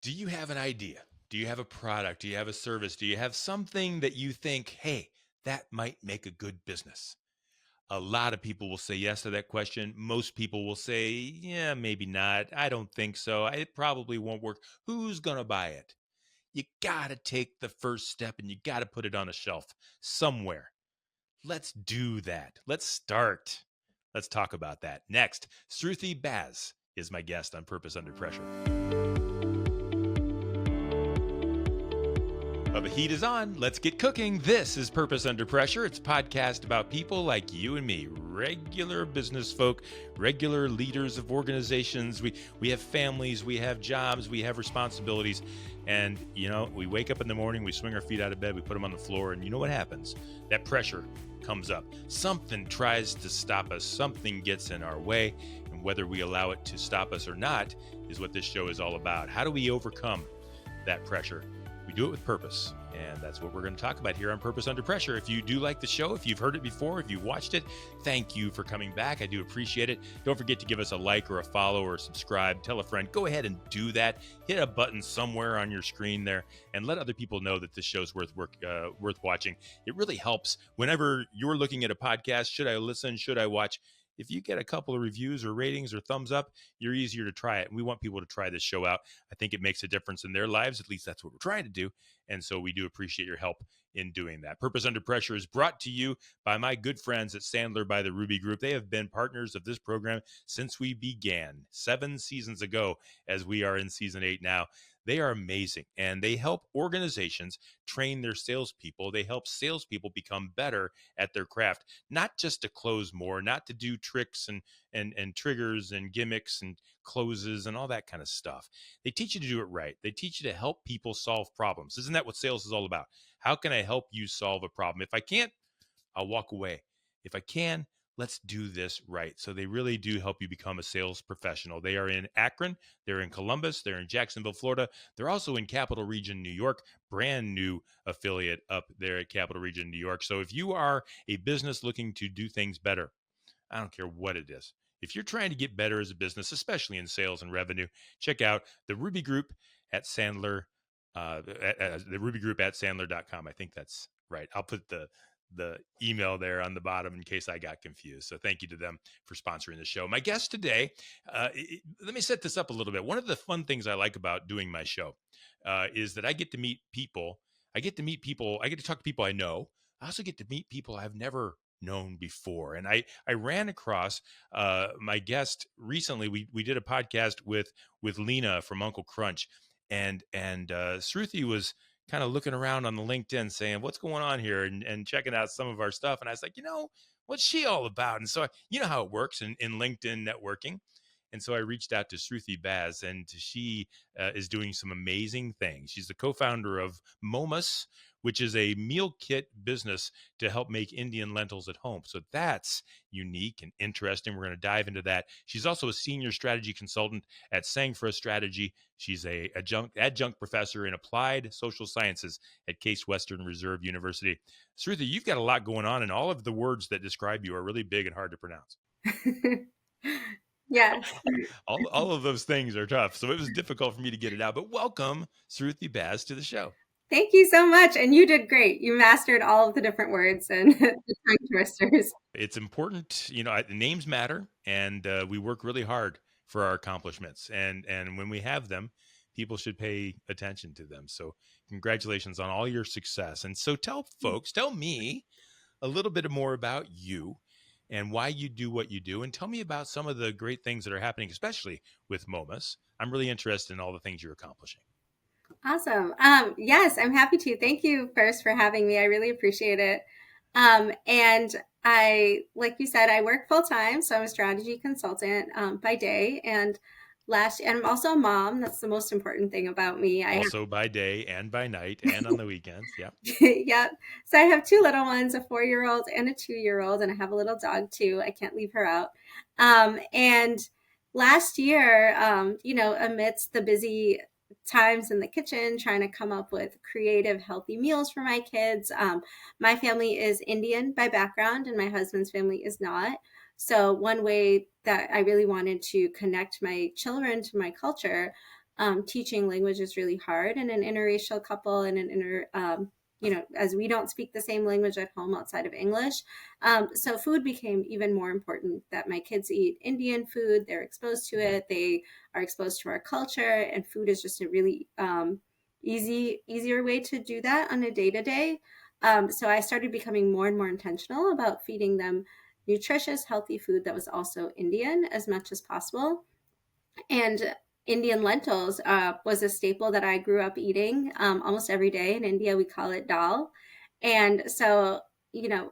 Do you have an idea? Do you have a product? Do you have a service? Do you have something that you think, hey, that might make a good business? A lot of people will say yes to that question. Most people will say, yeah, maybe not. I don't think so. It probably won't work. Who's going to buy it? You got to take the first step and you got to put it on a shelf somewhere. Let's do that. Let's start. Let's talk about that. Next, Sruti Baz is my guest on Purpose Under Pressure. Well, the heat is on. Let's get cooking. This is Purpose Under Pressure. It's a podcast about people like you and me, regular business folk, regular leaders of organizations. We have families, we have jobs, we have responsibilities. And, we wake up in the morning, we swing our feet out of bed, we put them on the floor, and you know what happens? That pressure comes up. Something tries to stop us, something gets in our way. And whether we allow it to stop us or not is what this show is all about. How do we overcome that pressure? We do it with purpose, and that's what we're going to talk about here on Purpose Under Pressure. If you do like the show, if you've heard it before, if you've watched it, thank you for coming back. I do appreciate it. Don't forget to give us a like or a follow or subscribe. Tell a friend. Go ahead and do that. Hit a button somewhere on your screen there and let other people know that this show's worth watching. It really helps whenever you're looking at a podcast. Should I listen? Should I watch? If you get a couple of reviews or ratings or thumbs up, you're easier to try it. And we want people to try this show out. I think it makes a difference in their lives. At least that's what we're trying to do. And so we do appreciate your help in doing that. Purpose Under Pressure is brought to you by my good friends at Sandler by the Ruby Group. They have been partners of this program since we began 7 seasons ago, as we are in season 8 now. They are amazing, and they help organizations train their salespeople. They help salespeople become better at their craft, not just to close more, not to do tricks and triggers and gimmicks and closes and all that kind of stuff. They teach you to do it right. They teach you to help people solve problems. Isn't that what sales is all about? How can I help you solve a problem? If I can't, I'll walk away. If I can, let's do this right. So they really do help you become a sales professional. They are in Akron, they're in Columbus, they're in Jacksonville, Florida. They're also in Capital Region, New York, brand new affiliate up there at Capital Region, New York. So if you are a business looking to do things better, I don't care what it is. If you're trying to get better as a business, especially in sales and revenue, check out the Ruby Group at Sandler, the Ruby Group at Sandler.com. I think that's right. I'll put the email there on the bottom in case I got confused. So thank you to them for sponsoring the show. My guest today, let me set this up a little bit. One of the fun things I like about doing my show is that I get to meet people. I get to talk to people I know. I also get to meet people I've never known before. And I ran across my guest recently. We did a podcast with Lena from Uncle Crunch, and Sruthi was kind of looking around on the LinkedIn saying, what's going on here, and checking out some of our stuff. And I was like, what's she all about? And so, you know how it works in LinkedIn networking. And so I reached out to Sruti Baz, and she is doing some amazing things. She's the co-founder of Moumas, which is a meal kit business to help make Indian lentils at home. So that's unique and interesting. We're going to dive into that. She's also a senior strategy consultant at Sangfra Strategy. She's a adjunct professor in applied social sciences at Case Western Reserve University. Sruthi, you've got a lot going on, and all of the words that describe you are really big and hard to pronounce. Yes. all of those things are tough. So it was difficult for me to get it out. But welcome, Sruthi Baz, to the show. Thank you so much. And you did great. You mastered all of the different words and the tongue twisters. It's important, names matter, and we work really hard for our accomplishments. And when we have them, people should pay attention to them. So congratulations on all your success. And so tell me a little bit more about you and why you do what you do. And tell me about some of the great things that are happening, especially with Moumas. I'm really interested in all the things you're accomplishing. Awesome. Yes, I'm happy to. Thank you first for having me. I really appreciate it. And like you said, I work full time. So I'm a strategy consultant by day. And I'm also a mom. That's the most important thing about me. Also by day and by night and on the weekends. Yeah. Yep. So I have 2 little ones, a 4-year-old and a 2-year-old, and I have a little dog too. I can't leave her out. And last year, amidst the busy times in the kitchen, trying to come up with creative, healthy meals for my kids. My family is Indian by background, and my husband's family is not. So one way that I really wanted to connect my children to my culture teaching language is really hard in an interracial couple and as we don't speak the same language at home outside of English. So food became even more important, that my kids eat Indian food. They're exposed to it. They are exposed to our culture, and food is just a really easier way to do that on a day to day. So I started becoming more and more intentional about feeding them nutritious, healthy food that was also Indian as much as possible. And Indian lentils was a staple that I grew up eating almost every day. In India, we call it dal. And so,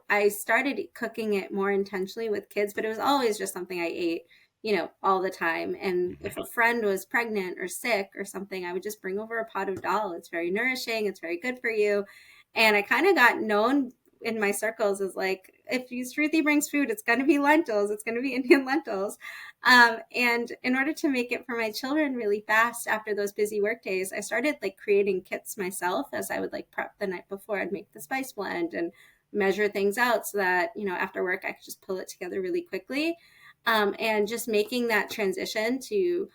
I started cooking it more intentionally with kids, but it was always just something I ate, all the time. And Mhm. if a friend was pregnant or sick or something, I would just bring over a pot of dal. It's very nourishing, it's very good for you. And I kind of got known in my circles as like, if Sruti brings food, it's going to be lentils, it's going to be Indian lentils. And in order to make it for my children really fast after those busy work days, I started like creating kits myself as I would like prep the night before. I'd make the spice blend and measure things out so that, after work, I could just pull it together really quickly. And just making that transition to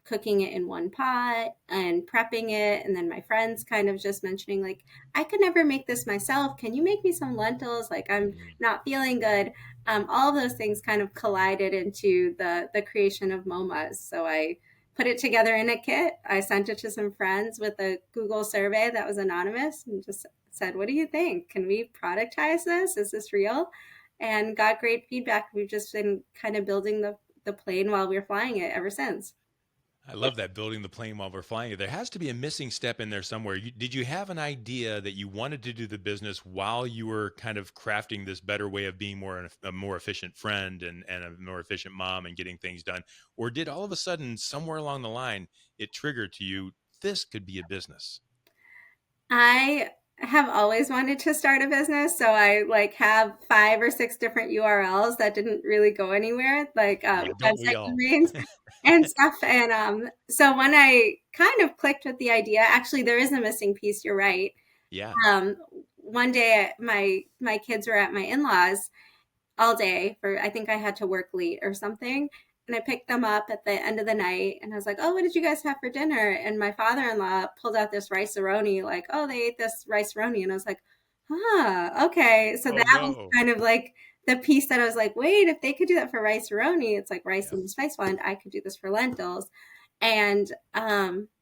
cooking it in one pot and prepping it. And then my friends kind of just mentioning, like, I could never make this myself. Can you make me some lentils? Like, I'm Mhm. not feeling good. All of those things kind of collided into the creation of Moumas. So I put it together in a kit. I sent it to some friends with a Google survey that was anonymous and just said, what do you think? Can we productize this? Is this real? And got great feedback. We've just been kind of building the plane while we were flying it ever since. I love that, building the plane while we're flying it. There has to be a missing step in there somewhere. Did you have an idea that you wanted to do the business while you were kind of crafting this better way of being a more efficient friend and a more efficient mom and getting things done? Or did all of a sudden, somewhere along the line, it triggered to you, this could be a business? I have always wanted to start a business, so I like have 5 or 6 different URLs that didn't really go anywhere, like Don't we website all? domains and stuff. And so when I kind of clicked with the idea, actually there is a missing piece. You're right. Yeah. Um, One day my kids were at my in-laws all day for, I think I had to work late or something. And I picked them up at the end of the night and I was like, oh, what did you guys have for dinner? And my father-in-law pulled out this rice-a-roni, like, oh, they ate this rice-a-roni. And I was like, okay. So Oh that was no. kind of like the piece that I was like, wait, if they could do that for rice-a-roni, it's like rice Yeah. and spice blend, I could do this for lentils. And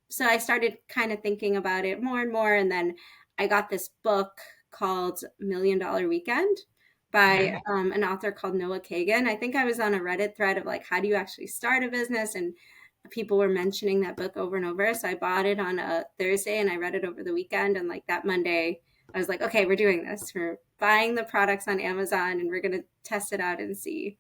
so I started kind of thinking about it more and more. And then I got this book called $1 Million Weekend by Hmm. an author called Noah Kagan. I think I was on a Reddit thread of like, how do you actually start a business? And people were mentioning that book over and over. So I bought it on a Thursday and I read it over the weekend. And like that Monday, I was like, okay, we're doing this. We're buying the products on Amazon and we're going to test it out and see.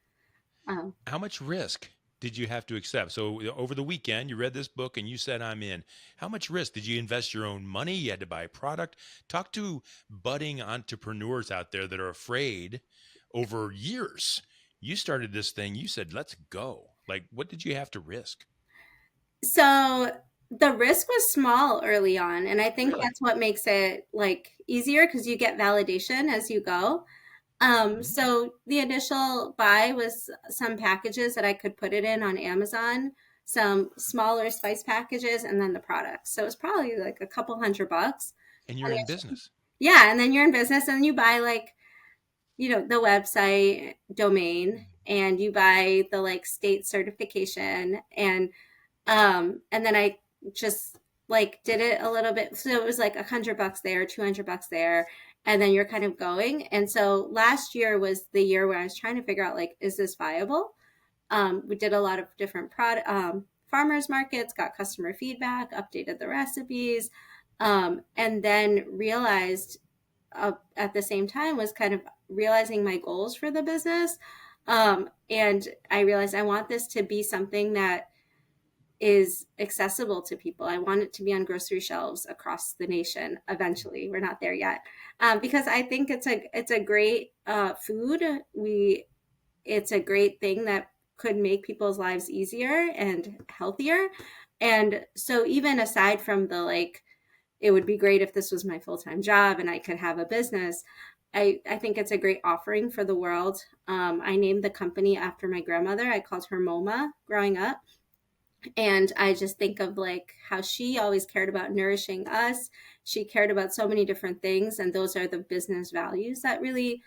Um, How much risk did you have to accept? So over the weekend, you read this book and you said, I'm in. How much risk? Did you invest your own money? You had to buy a product? Talk to budding entrepreneurs out there that are afraid over years. You started this thing, you said, let's go. Like, what did you have to risk? so the risk was small early on. And I think Really? that's what makes it like easier because you get validation as you go. Mhm. So the initial buy was some packages that I could put it in on Amazon, some smaller spice packages, and then the products. So it was probably like a couple $100. And you're And in business. yeah, and then you're in business and you buy like, the website domain and you buy the like state certification and then I just like did it a little bit. So it was like $100 there, $200 there, and then you're kind of going. And so last year was the year where I was trying to figure out like, is this viable? We did a lot of different product farmers markets, got customer feedback, updated the recipes, and then realized at the same time was kind of realizing my goals for the business. And I realized I want this to be something that is accessible to people. I want it to be on grocery shelves across the nation eventually. We're not there yet, because I think it's a great food. It's a great thing that could make people's lives easier and healthier. And so even aside from the like, it would be great if this was my full-time job and I could have a business. I think it's a great offering for the world. I named the company after my grandmother. I called her Moma growing up And I just think of like how she always cared about nourishing us. She cared about so many different things. And those are the business values that really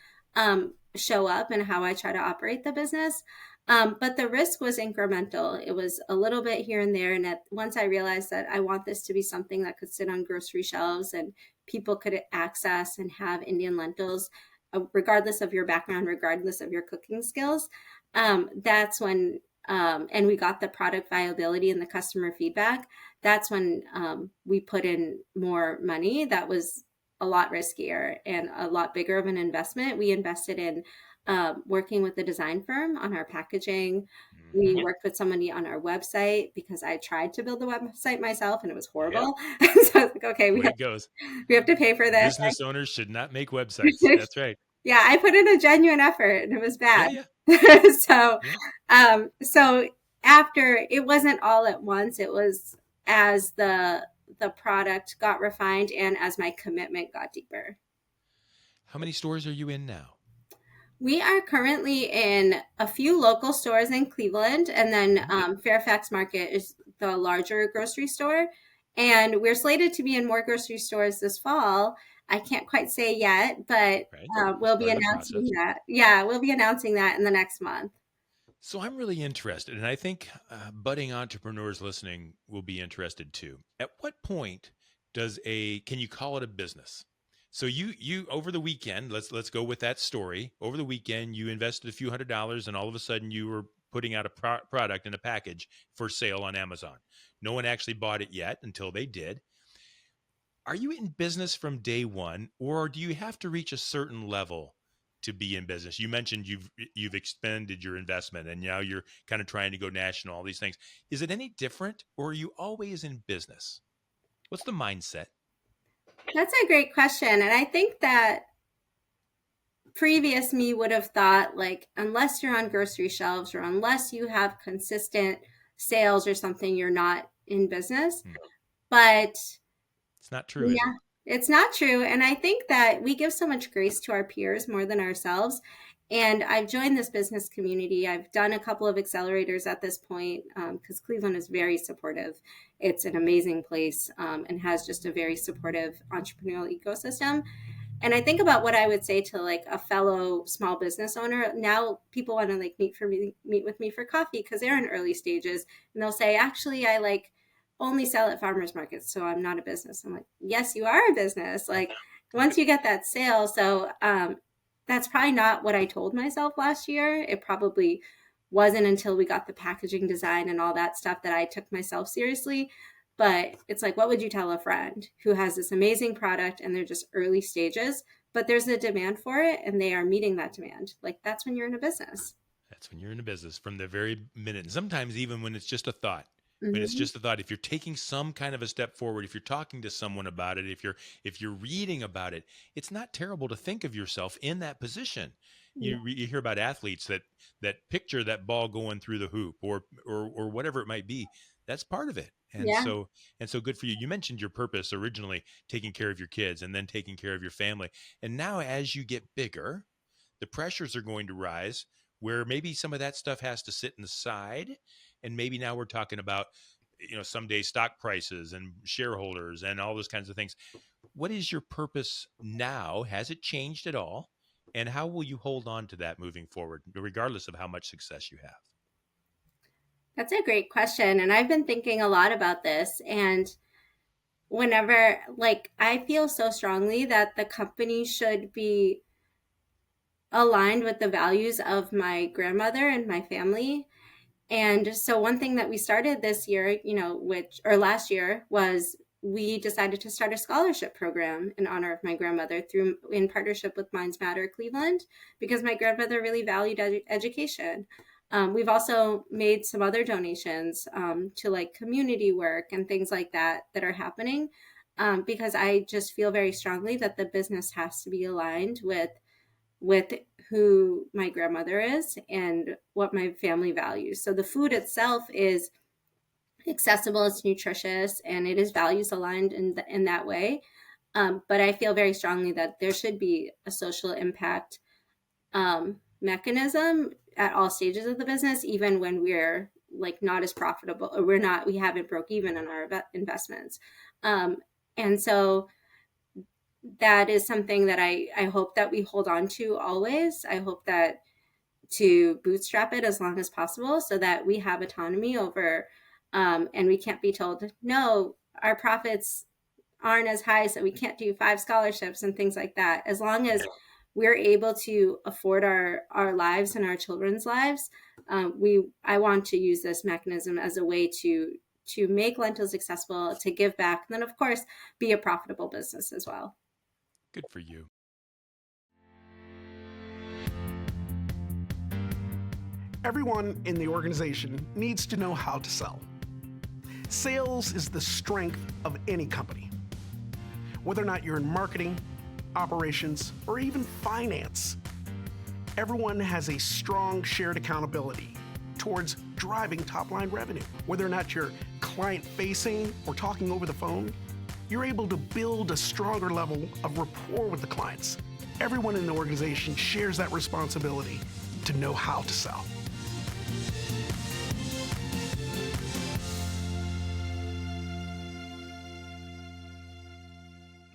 show up in how I try to operate the business. But the risk was incremental. It was a little bit here and there. And once I realized that I want this to be something that could sit on grocery shelves and people could access and have Indian lentils, regardless of your background, regardless of your cooking skills, that's when and we got the product viability and the customer feedback. That's when we put in more money. That was a lot riskier and a lot bigger of an investment. We invested in working with a design firm on our packaging. We Mhm. worked with somebody on our website because I tried to build the website myself and it was Yep. horrible. So I was like, okay, The way it goes. we have to pay for this. Business owners should not make websites. That's right. Yeah, I put in a genuine effort and it was Yeah, bad. yeah, so, yeah. so after it wasn't all at once, it was as the product got refined and as my commitment got deeper. How many stores are you in now? We are currently in a few local stores in Cleveland, and then Okay. Fairfax Market is the larger grocery store. And we're slated to be in more grocery stores this fall. I can't quite say yet, but Right. It's we'll be part of the announcing process. that. Yeah, we'll be announcing that in the next month. So I'm really interested, and I think budding entrepreneurs listening will be interested too. At what point can you call it a business? So you over the weekend, let's go with that story. Over the weekend, you invested a few $100s, and all of a sudden, you were putting out a product in a package for sale on Amazon. No one actually bought it yet until they did. Are you in business from day one, or do you have to reach a certain level to be in business? You mentioned you've expended your investment and now you're kind of trying to go national, all these things. Is it any different, or are you always in business? What's the mindset? That's a great question. And I think that previous me would have thought, like, unless you're on grocery shelves or unless you have consistent sales or something, you're not in business. Hmm. But It's not true, is it? yeah, it's not true. And I think that we give so much grace to our peers more than ourselves. And I've joined this business community. I've done a couple of accelerators at this point because Cleveland is very supportive. It's an amazing place and has just a very supportive entrepreneurial ecosystem. And I think about what I would say to like a fellow small business owner. Now people want to like meet with me for coffee because they're in early stages, and they'll say, actually, I like only sell at farmers markets, so I'm not a business. I'm like, yes, you are a business. Like once you get that sale, so that's probably not what I told myself last year. It probably wasn't until we got the packaging design and all that stuff that I took myself seriously. But it's like, what would you tell a friend who has this amazing product and they're just early stages, but there's a demand for it and they are meeting that demand? Like, that's when you're in a business. That's when you're in a business from the very minute. And sometimes even when it's just a thought. When it's Mm-hmm. just a thought, if you're taking some kind of a step forward, if you're talking to someone about it, if you're reading about it, it's not terrible to think of yourself in that position. Yeah. You hear about athletes that picture that ball going through the hoop or whatever it might be. That's part of it. Yeah. And so good for you. You mentioned your purpose originally, taking care of your kids and then taking care of your family. And now as you get bigger, the pressures are going to rise where maybe some of that stuff has to sit in the side. And maybe now we're talking about, someday stock prices and shareholders and all those kinds of things. What is your purpose now? Has it changed at all? And how will you hold on to that moving forward, regardless of how much success you have? That's a great question. And I've been thinking a lot about this. And whenever, like, I feel so strongly that the company should be aligned with the values of my grandmother and my family. And so one thing that we started this year, or last year, was we decided to start a scholarship program in honor of my grandmother through in partnership with Minds Matter Cleveland, because my grandmother really valued education. We've also made some other donations to like community work and things like that are happening because I just feel very strongly that the business has to be aligned with who my grandmother is and what my family values. So the food itself is accessible, it's nutritious, and it is values aligned in that way. But I feel very strongly that there should be a social impact mechanism at all stages of the business, even when we're like not as profitable, or we haven't broke even on our investments. Um, and so that is something that I hope that we hold on to always. I hope that to bootstrap it as long as possible so that we have autonomy over, and we can't be told, no, our profits aren't as high, so we can't do 5 scholarships and things like that. As long as we're able to afford our lives and our children's lives, I want to use this mechanism as a way to make lentils accessible, to give back, and then of course be a profitable business as well. Good for you. Everyone in the organization needs to know how to sell. Sales is the strength of any company. Whether or not you're in marketing, operations, or even finance, everyone has a strong shared accountability towards driving top-line revenue. Whether or not you're client-facing or talking over the phone, you're able to build a stronger level of rapport with the clients. Everyone in the organization shares that responsibility to know how to sell.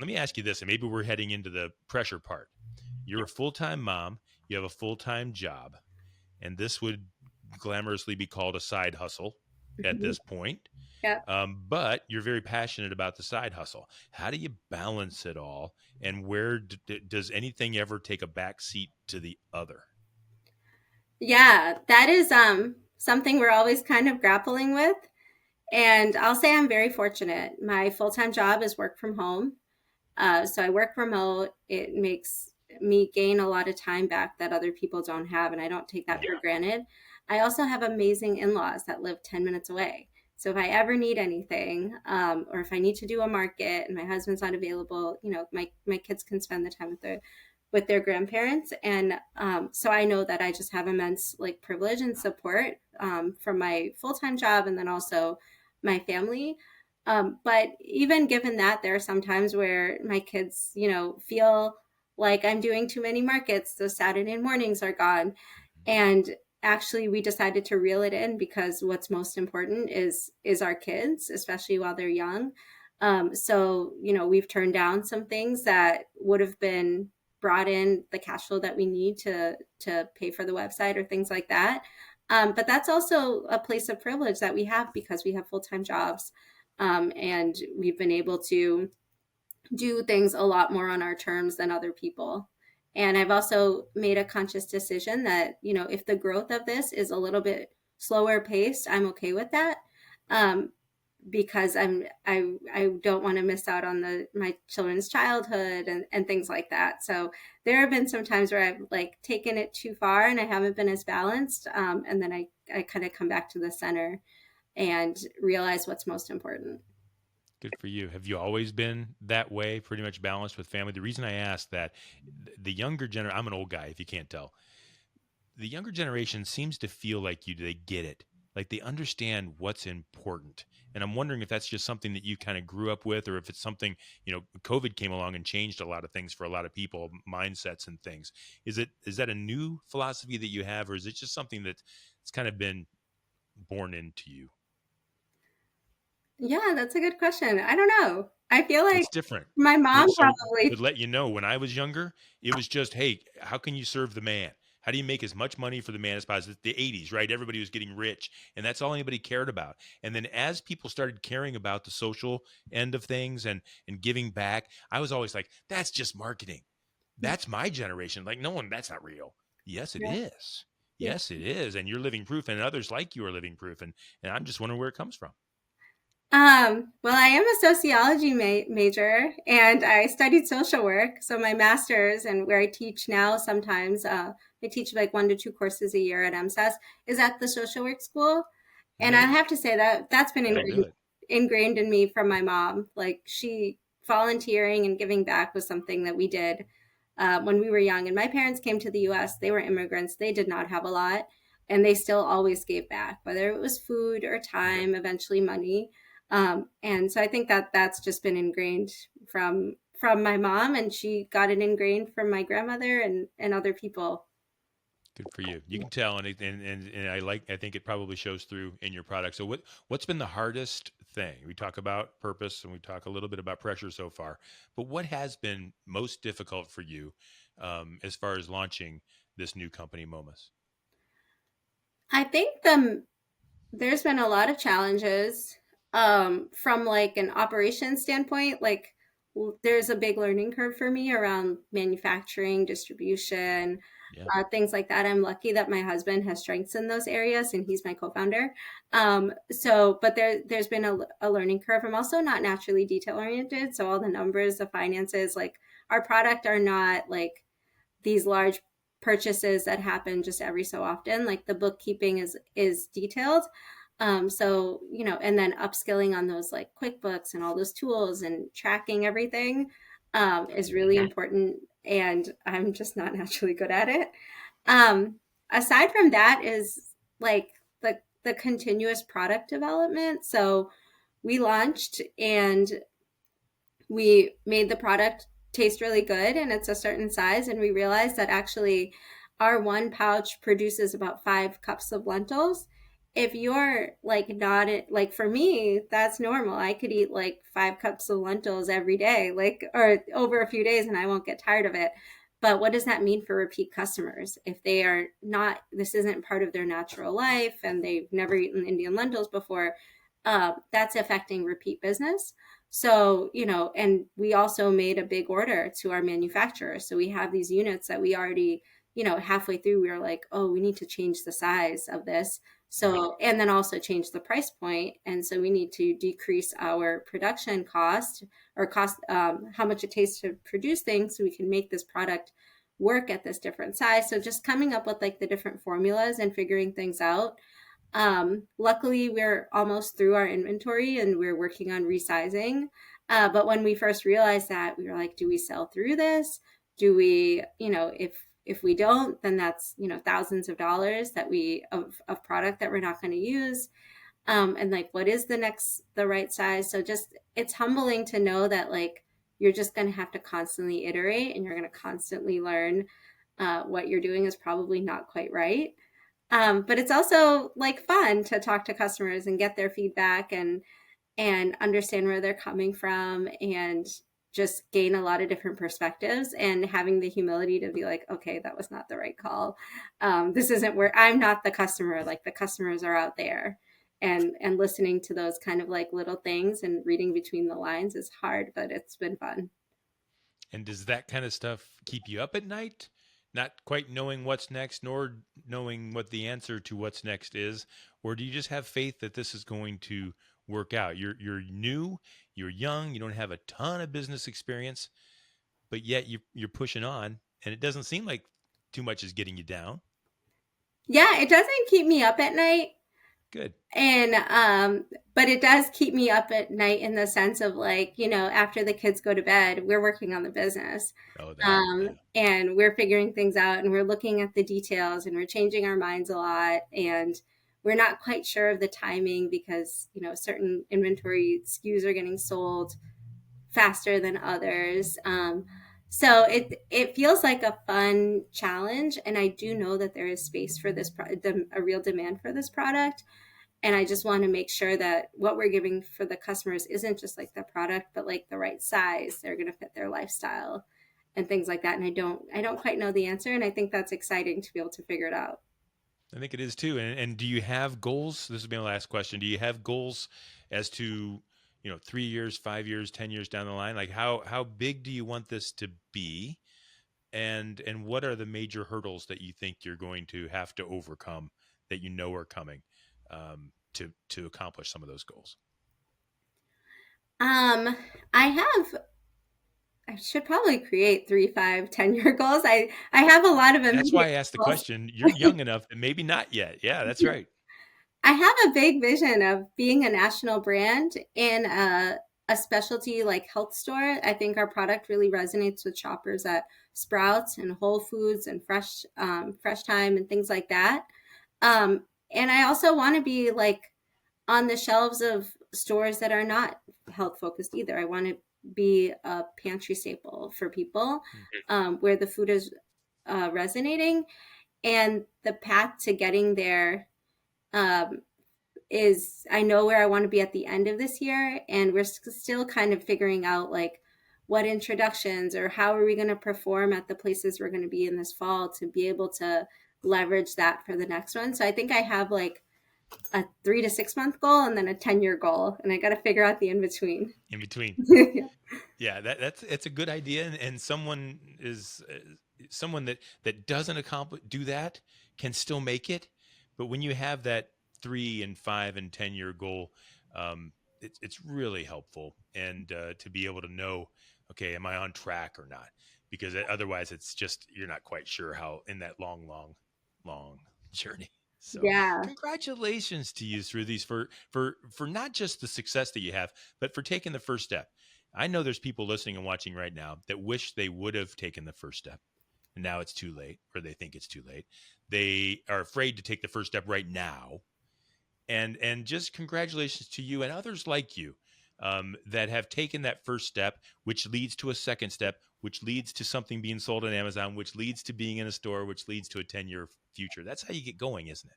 Let me ask you this, and maybe we're heading into the pressure part. You're a full-time mom, you have a full-time job, and this would glamorously be called a side hustle at this point. Yeah. But you're very passionate about the side hustle. How do you balance it all? And where does anything ever take a back seat to the other? Yeah, that is something we're always kind of grappling with. And I'll say I'm very fortunate. My full-time job is work from home. So I work remote. It makes me gain a lot of time back that other people don't have, and I don't take that for granted. I also have amazing in-laws that live 10 minutes away. So if I ever need anything, or if I need to do a market and my husband's not available, my kids can spend the time with their grandparents. And so I know that I just have immense like privilege and support from my full-time job, and then also my family. But even given that, there are some times where my kids, feel like I'm doing too many markets. Those Saturday mornings are gone. And actually, we decided to reel it in because what's most important is our kids, especially while they're young. So, we've turned down some things that would have been brought in the cash flow that we need to pay for the website or things like that. But that's also a place of privilege that we have because we have full-time jobs. And we've been able to do things a lot more on our terms than other people. And I've also made a conscious decision that, if the growth of this is a little bit slower paced, I'm okay with that. Because I don't want to miss out on my children's childhood and things like that. So there have been some times where I've like taken it too far and I haven't been as balanced. And then I kind of come back to the center and realize what's most important. Good for you. Have you always been that way, pretty much balanced with family? The reason I ask that, the younger generation, I'm an old guy, if you can't tell. The younger generation seems to feel like they get it. Like they understand what's important. And I'm wondering if that's just something that you kind of grew up with, or if it's something, COVID came along and changed a lot of things for a lot of people, mindsets and things. Is that a new philosophy that you have, or is it just something that's kind of been born into you? Yeah, that's a good question. I don't know. I feel like It's different. my mom So to probably. let you know, when I was younger, it was just, hey, how can you serve the man? How do you make as much money for the man as possible? The 80s, right? Everybody was getting rich, and that's all anybody cared about. And then as people started caring about the social end of things and giving back, I was always like, that's just marketing. That's my generation. Like, no one, that's not real. Yes, it Yeah. is. Yeah. Yes, it is. And you're living proof, and others like you are living proof. And I'm just wondering where it comes from. Well, I am a sociology major and I studied social work. So my master's and where I teach now, sometimes I teach like 1 to 2 courses a year at MSAS, is at the social work school. And I have to say that that's been That'll do it. ingrained in me from my mom. Like volunteering and giving back was something that we did when we were young. And my parents came to the US, they were immigrants, they did not have a lot. And they still always gave back, whether it was food or time, eventually money. And so I think that that's just been ingrained from my mom, and she got it ingrained from my grandmother and other people. Good for you. You can tell, and I think it probably shows through in your product. So what's been the hardest thing? We talk about purpose and we talk a little bit about pressure so far, but what has been most difficult for you as far as launching this new company, Momus? I think there's been a lot of challenges from like an operations standpoint. Like there's a big learning curve for me around manufacturing, distribution, Yeah. things like that. I'm lucky that my husband has strengths in those areas and he's my co-founder. But there's been a learning curve. I'm also not naturally detail oriented. So all the numbers, the finances, like our product are not like these large purchases that happen just every so often. Like the bookkeeping is detailed. So, you know, and then upskilling on those like QuickBooks and all those tools and tracking everything is really important. And I'm just not naturally good at it. Um, Aside from that is like the continuous product development. So we launched and we made the product taste really good and it's a certain size, and we realized that actually our one pouch produces about 5 cups of lentils. If you're like not like for me, that's normal. I could eat like 5 cups of lentils every day, like or over a few days, and I won't get tired of it. But what does that mean for repeat customers if they are not, this isn't part of their natural life and they've never eaten Indian lentils before? That's affecting repeat business. So, you know, and we also made a big order to our manufacturer. So we have these units that we already, you know, halfway through, we were like, oh, we need to change the size of this. So, and then also change the price point. And so we need to decrease our production cost or cost, how much it takes to produce things so we can make this product work at this different size. So just coming up with like the different formulas and figuring things out. Luckily, we're almost through our inventory and we're working on resizing. But when we first realized that, we were like, do we sell through this? Do we, you know, if we don't, then that's, you know, thousands of dollars that of product that we're not going to use. And like, what is the right size? So just, it's humbling to know that like, you're just going to have to constantly iterate and you're going to constantly learn what you're doing is probably not quite right. But it's also like fun to talk to customers and get their feedback and understand where they're coming from and just gain a lot of different perspectives and having the humility to be like, okay, that was not the right call. This isn't where I'm not the customer, like the customers are out there. And listening to those kind of like little things and reading between the lines is hard, but it's been fun. And does that kind of stuff keep you up at night? Not quite knowing what's next, nor knowing what the answer to what's next is, or do you just have faith that this is going to work out? You're new, you're young, you don't have a ton of business experience, but yet you're pushing on, and it doesn't seem like too much is getting you down. Yeah, it doesn't keep me up at night. Good. And but it does keep me up at night in the sense of like, you know, after the kids go to bed, we're working on the business. Oh, that. Yeah. And we're figuring things out and we're looking at the details and we're changing our minds a lot, and we're not quite sure of the timing because, you know, certain inventory SKUs are getting sold faster than others. So it feels like a fun challenge, and I do know that there is space for this a real demand for this product, and I just want to make sure that what we're giving for the customers isn't just like the product, but like the right size. They're going to fit their lifestyle and things like that. And I don't quite know the answer, and I think that's exciting to be able to figure it out. I think it is too. And do you have goals? This will be my last question. Do you have goals as to, 3 years, 5 years, 10 years down the line? Like how big do you want this to be? And what are the major hurdles that you think you're going to have to overcome that you know are coming to accomplish some of those goals? Um, I should probably create 3, 5, 10 year goals. I have a lot of That's why immediate I asked the goals. question. You're young enough that maybe not yet. Yeah, that's right. I have a big vision of being a national brand in a specialty like health store. I think our product really resonates with shoppers at Sprouts and Whole Foods and Fresh Time and things like that. And I also want to be like on the shelves of stores that are not health focused either. I want to be a pantry staple for people where the food is resonating. And the path to getting there um, is, I know where I want to be at the end of this year, and we're still kind of figuring out like what introductions or how are we going to perform at the places we're going to be in this fall to be able to leverage that for the next one. So I think I have like a 3 to 6 month goal and then a 10-year goal, and I got to figure out the in between. In between. Yeah. Yeah, that's a good idea, and someone is someone that doesn't do that can still make it. But when you have that 3 and 5 and 10 year goal, it's really helpful, and to be able to know, okay, am I on track or not? Because otherwise, it's just you're not quite sure how in that long journey. So, Yeah. congratulations to you through these for not just the success that you have, but for taking the first step. I know there's people listening and watching right now that wish they would have taken the first step. And now it's too late, or they think it's too late. They are afraid to take the first step right now. And just congratulations to you and others like you that have taken that first step, which leads to a second step, which leads to something being sold on Amazon, which leads to being in a store, which leads to a 10-year future. That's how you get going, isn't it?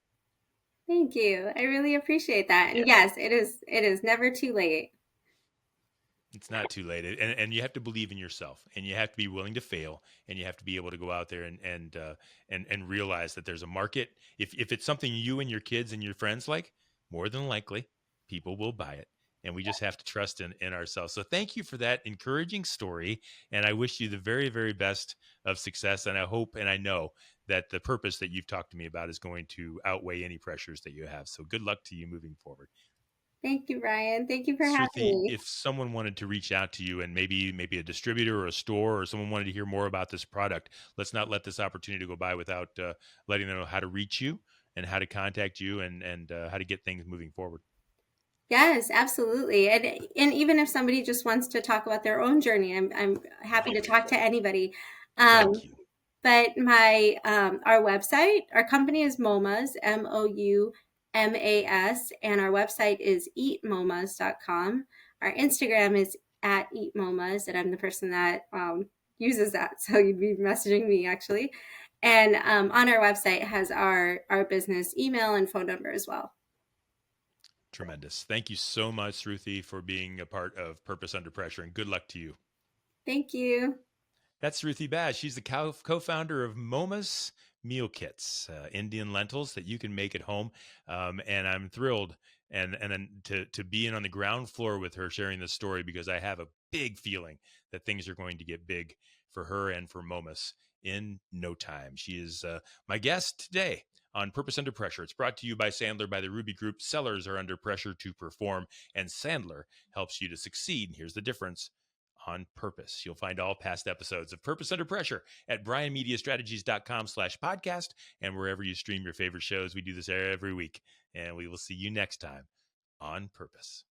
Thank you. I really appreciate that. Yeah. And yes, it is never too late. It's not too late, and you have to believe in yourself, and you have to be willing to fail, and you have to be able to go out there and realize that there's a market. If it's something you and your kids and your friends like, more than likely, people will buy it, and we just have to trust in ourselves. So thank you for that encouraging story, and I wish you the very, very best of success. And I hope and I know that the purpose that you've talked to me about is going to outweigh any pressures that you have. So good luck to you moving forward. Thank you, Bryan. Thank you for having Sruthi, me. if someone wanted to reach out to you and maybe a distributor or a store or someone wanted to hear more about this product, let's not let this opportunity go by without letting them know how to reach you and how to contact you and how to get things moving forward. Yes, absolutely. And even if somebody just wants to talk about their own journey, I'm happy to talk to anybody. Thank Um, you. but my our website, our company is Moumas, Moumas, and our website is eatmoumas.com. Our Instagram is at eatmoumas, and I'm the person that uses that. So you'd be messaging me actually. And on our website has our business email and phone number as well. Tremendous. Thank you so much, Sruthi, for being a part of Purpose Under Pressure, and good luck to you. Thank you. That's Sruti Baz. She's the co-founder of Moumas meal kits, Indian lentils that you can make at home. And I'm thrilled and then to be in on the ground floor with her sharing this story, because I have a big feeling that things are going to get big for her and for Moumas in no time. She is my guest today on Purpose Under Pressure. It's brought to you by Sandler, by the Ruby Group. Sellers are under pressure to perform, and Sandler helps you to succeed. And here's the difference: on purpose. You'll find all past episodes of Purpose Under Pressure at bryanmediastrategies.com/podcast and wherever you stream your favorite shows. We do this every week, and we will see you next time on Purpose.